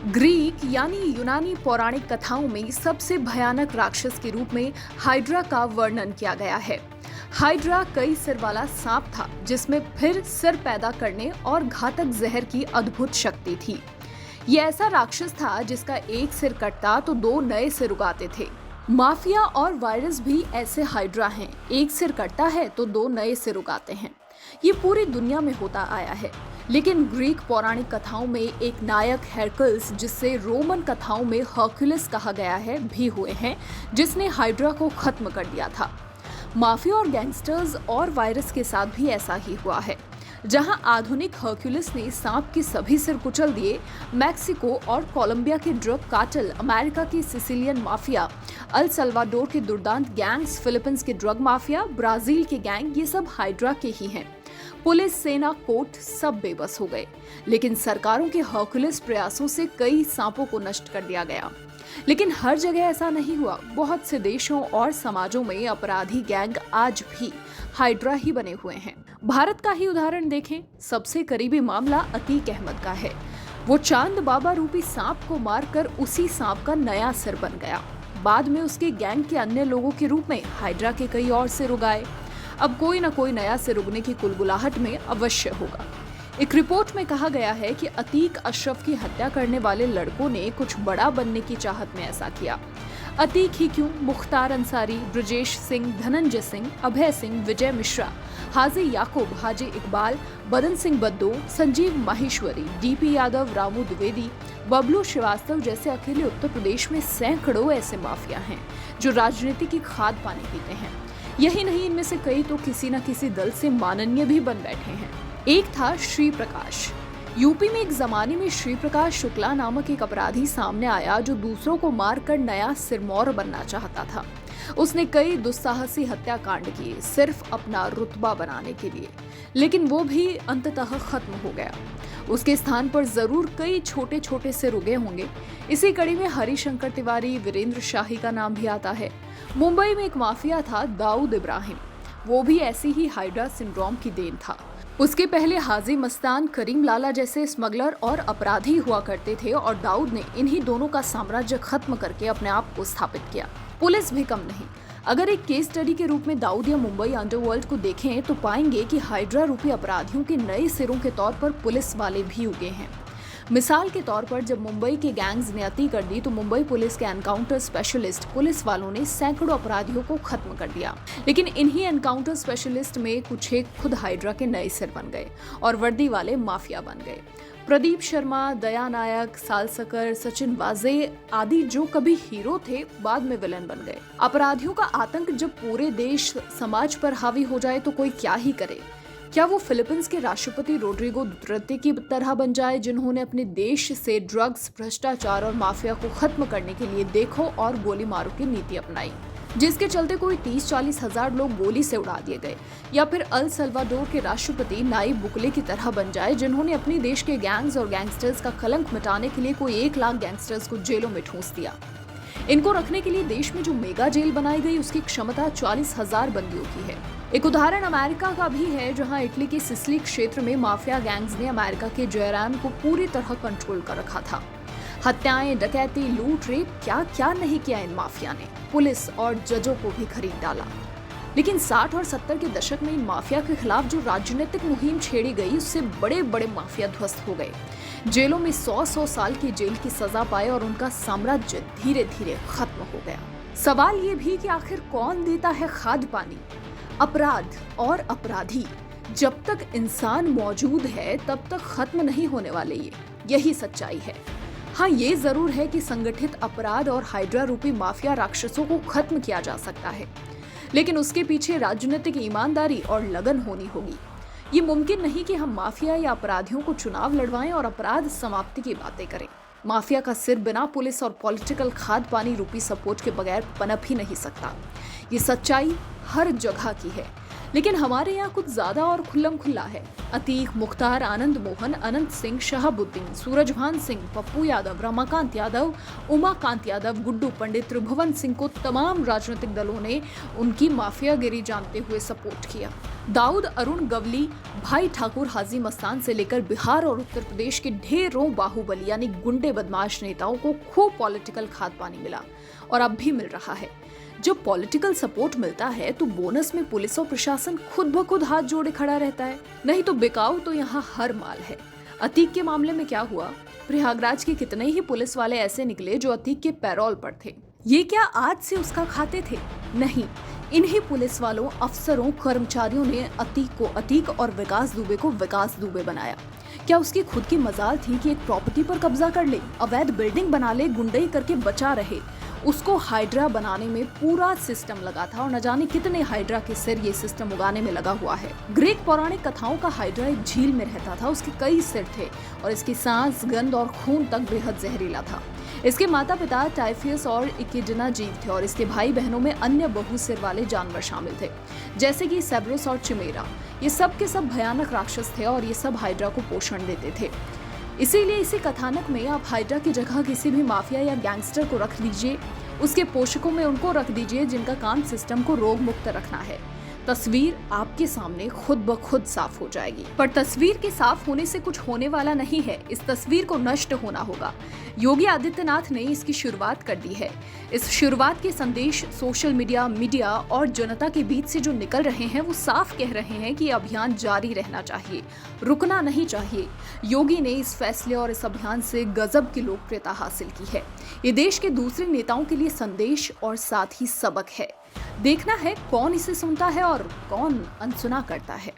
Greek यानी यूनानी पौराणिक कथाओं में सबसे भयानक राक्षस के रूप में हाइड्रा का वर्णन किया गया है। हाइड्रा कई सिर वाला सांप था जिसमें फिर सिर पैदा करने और घातक जहर की अद्भुत शक्ति थी। यह ऐसा राक्षस था जिसका एक सिर कटता तो दो नए सिर उगाते थे। माफिया और वायरस भी ऐसे हाइड्रा हैं, एक सिर कटता है तो दो नए सिर उगाते हैं। ये पूरी दुनिया में होता आया है, लेकिन ग्रीक पौराणिक कथाओं में एक नायक हेरकुलस, जिससे रोमन कथाओं में हर्कुलस कहा गया है, भी हुए हैं, जिसने हाइड्रा को खत्म कर दिया था। माफिया और गैंगस्टर्स और वायरस के साथ भी ऐसा ही हुआ है। जहां आधुनिक हर्कुलस ने सांप के सभी सिर कुचल दिए, मैक्सिको और कोलंबिया के ड्रग कार्टेल, अमेरिका की सिसिलियन माफिया, अल सल्वाडोर के दुर्दांत गैंग्स, फिलीपींस के ड्रग माफिया, ब्राजील के गैंग, ये सब हाइड्रा के ही हैं। पुलिस, सेना, कोर्ट सब बेबस हो गए, लेकिन सरकारों के हर्कुलस प्रयासों से कई सांपों को नष्ट कर दिया गया। लेकिन हर जगह ऐसा नहीं हुआ। बहुत से देशों और समाजों में अपराधी गैंग आज भी हाइड्रा ही बने हुए हैं। भारत का ही उदाहरण देखें, सबसे करीबी मामला अतीक अहमद का है। वो चांद बाबा रूपी सांप को मारकर उसी सांप का नया सिर बन गया। बाद में उसके गैंग के अन्य लोगों के रूप में हाइड्रा के कई और सिर उगाए। अब कोई न कोई नया सिर उगने की कुलबुलाहट में अवश्य होगा। एक रिपोर्ट में कहा गया है कि अतीक अशरफ की हत्या करने वाले लड़कों ने कुछ बड़ा बनने की चाहत में ऐसा किया। अतीक ही क्यों, मुख्तार अंसारी, ब्रजेश सिंह, धनंजय सिंह, अभय सिंह, विजय मिश्रा, हाजी याकूब, हाजी इकबाल, बदन सिंह बद्दो, संजीव माहेश्वरी, डीपी यादव, रामू द्विवेदी, बबलू श्रीवास्तव जैसे अकेले उत्तर प्रदेश में सैकड़ों ऐसे माफिया हैं जो राजनीति की खाद पानी पीते हैं। यही नहीं, इनमें से कई तो किसी न किसी दल से माननीय भी बन बैठे हैं। एक था श्री प्रकाश। यूपी में एक जमाने में श्री प्रकाश शुक्ला नामक एक अपराधी सामने आया जो दूसरों को मारकर नया सिरमौर बनना चाहता था। उसने कई दुस्साहसी हत्याकांड किए सिर्फ अपना रुतबा बनाने के लिए, लेकिन वो भी अंततः खत्म हो गया। उसके स्थान पर जरूर कई छोटे छोटे से रुगे होंगे। इसी कड़ी में हरिशंकर तिवारी, वीरेंद्र शाही का नाम भी आता है। मुंबई में एक माफिया था दाऊद इब्राहिम, वो भी ऐसी ही हाइड्रा सिंड्रोम की देन था। उसके पहले हाजी मस्तान, करीम लाला जैसे स्मगलर और अपराधी हुआ करते थे और दाऊद ने इन्हीं दोनों का साम्राज्य खत्म करके अपने आप को स्थापित किया। पुलिस भी कम नहीं। अगर एक केस स्टडी के रूप में दाऊद या मुंबई अंडरवर्ल्ड को देखें तो पाएंगे कि हाइड्रा रूपी अपराधियों के नए सिरों के तौर पर पुलिस वाले भी उगे हैं। मिसाल के तौर पर जब मुंबई के गैंग्स ने अति कर दी तो मुंबई पुलिस के एनकाउंटर स्पेशलिस्ट पुलिस वालों ने सैकड़ों अपराधियों को खत्म कर दिया। लेकिन इन्हीं एनकाउंटर स्पेशलिस्ट में कुछ एक खुद हाइड्रा के नए सिर बन गए और वर्दी वाले माफिया बन गए। प्रदीप शर्मा, दया नायक, सालसकर, सचिन वाजे आदि जो कभी हीरो थे बाद में विलन बन गए। अपराधियों का आतंक जब पूरे देश समाज पर हावी हो जाए तो कोई क्या ही करे। क्या वो फिलीपींस के राष्ट्रपति रोड्रिगो दुतर्ते की तरह बन जाए, जिन्होंने अपने देश से ड्रग्स, भ्रष्टाचार और माफिया को खत्म करने के लिए देखो और गोली मारो की नीति अपनाई, जिसके चलते कोई 30-40 हजार लोग गोली से उड़ा दिए गए। या फिर अल सल्वाडोर के राष्ट्रपति नायब बुकले की तरह बन जाए, जिन्होंने अपने देश के गैंग्स और गैंगस्टर्स का कलंक मिटाने के लिए कोई 1 लाख गैंगस्टर्स को जेलों में ठूंस दिया। इनको रखने के लिए देश में जो मेगा जेल बनाई गई उसकी क्षमता 40,000 बंदियों की है। एक उदाहरण अमेरिका का भी है, जहां इटली के सिसिली क्षेत्र में माफिया गैंग्स ने अमेरिका के जयराम को पूरी तरह कंट्रोल कर रखा था। हत्याएं, डकैती, लूट, रेप, क्या क्या नहीं किया इन माफिया ने। पुलिस और जजों को भी खरीद डाला। लेकिन 60 और 70 के दशक में इन माफिया के खिलाफ जो राजनीतिक मुहिम छेड़ी गई, उससे बड़े बड़े माफिया ध्वस्त हो गए, जेलों में 100-100 साल की जेल की सजा पाए और उनका साम्राज्य धीरे धीरे खत्म हो गया। सवाल ये भी कि आखिर कौन देता है खाद पानी? अपराध और अपराधी। जब तक इंसान मौजूद है तब तक खत्म नहीं होने वाले ये, यही सच्चाई है। हाँ, ये जरूर है कि संगठित अपराध और हाइड्रा रूपी माफिया राक्षसों को खत्म किया जा सकता है, लेकिन उसके पीछे राजनीतिक ईमानदारी और लगन होनी होगी। ये मुमकिन नहीं कि हम माफिया या अपराधियों को चुनाव लड़वाएं और अपराध समाप्ति की बातें करें। माफिया का सिर बिना पुलिस और पॉलिटिकल खाद पानी रूपी सपोर्ट के बगैर पनप ही नहीं सकता। ये सच्चाई हर जगह की है, लेकिन हमारे यहाँ कुछ ज्यादा और खुल्लम खुल्ला है। अतीक, मुख्तार, आनंद मोहन, अनंत सिंह, शहाबुद्दीन, सूरजभान सिंह, पप्पू यादव, रमाकांत यादव, उमाकांत यादव, गुड्डू पंडित, त्रिभुवन सिंह को तमाम राजनीतिक दलों ने उनकी माफियागिरी जानते हुए सपोर्ट किया। दाऊद अरुण गवली, भाई ठाकुर हाजी मस्तान से लेकर बिहार और उत्तर प्रदेश के ढेरों बाहुबली यानी गुंडे बदमाश नेताओं को खूब पॉलिटिकल खाद पानी मिला और अब भी मिल रहा है। जब पॉलिटिकल सपोर्ट मिलता है तो बोनस में पुलिस और प्रशासन खुद ब खुद हाथ जोड़े खड़ा रहता है। नहीं तो बिकाऊ तो यहाँ हर माल है। अतीक के मामले में क्या हुआ? प्रयागराज के कितने ही पुलिस वाले ऐसे निकले जो अतीक के पैरोल पर थे। ये क्या आज से उसका खाते थे? नहीं, इन्हीं पुलिस वालों, अफसरों, कर्मचारियों ने अतीक को अतीक और विकास दुबे को विकास दुबे बनाया। क्या उसकी खुद की मजाल थी कि एक प्रॉपर्टी पर कब्जा कर ले, अवैध बिल्डिंग बना ले, गुंडई करके बचा रहे? उसको हाइड्रा बनाने में पूरा सिस्टम लगा था और न जाने कितने हाइड्रा के सिर ये सिस्टम उगाने में लगा हुआ है। ग्रीक पौराणिक कथाओं का हाइड्रा एक झील में रहता था, उसके कई सिर थे और इसकी सांस, गंध और खून तक बेहद जहरीला था। इसके माता पिता टाइफियस और इकिडना जीव थे और इसके भाई बहनों में अन्य बहु सिर वाले जानवर शामिल थे, जैसे कि सेब्रोस और चिमेरा। ये सब के सब भयानक राक्षस थे और ये सब हाइड्रा को पोषण देते थे। इसीलिए इसी कथानक में आप हाइड्रा की जगह किसी भी माफिया या गैंगस्टर को रख दीजिए, उसके पोषकों में उनको रख दीजिए जिनका काम सिस्टम को रोग मुक्त रखना है। तस्वीर आपके सामने खुद ब खुद साफ हो जाएगी। पर तस्वीर के साफ होने से कुछ होने वाला नहीं है, इस तस्वीर को नष्ट होना होगा। योगी आदित्यनाथ ने इसकी शुरुआत कर दी है। इस शुरुआत के संदेश सोशल मीडिया और जनता के बीच से जो निकल रहे हैं वो साफ कह रहे हैं कि अभियान जारी रहना चाहिए, रुकना नहीं चाहिए। योगी ने इस फैसले और इस अभियान से गजब की लोकप्रियता हासिल की है। ये देश के दूसरे नेताओं के लिए संदेश और साथ ही सबक है। देखना है कौन इसे सुनता है और कौन अनसुना करता है।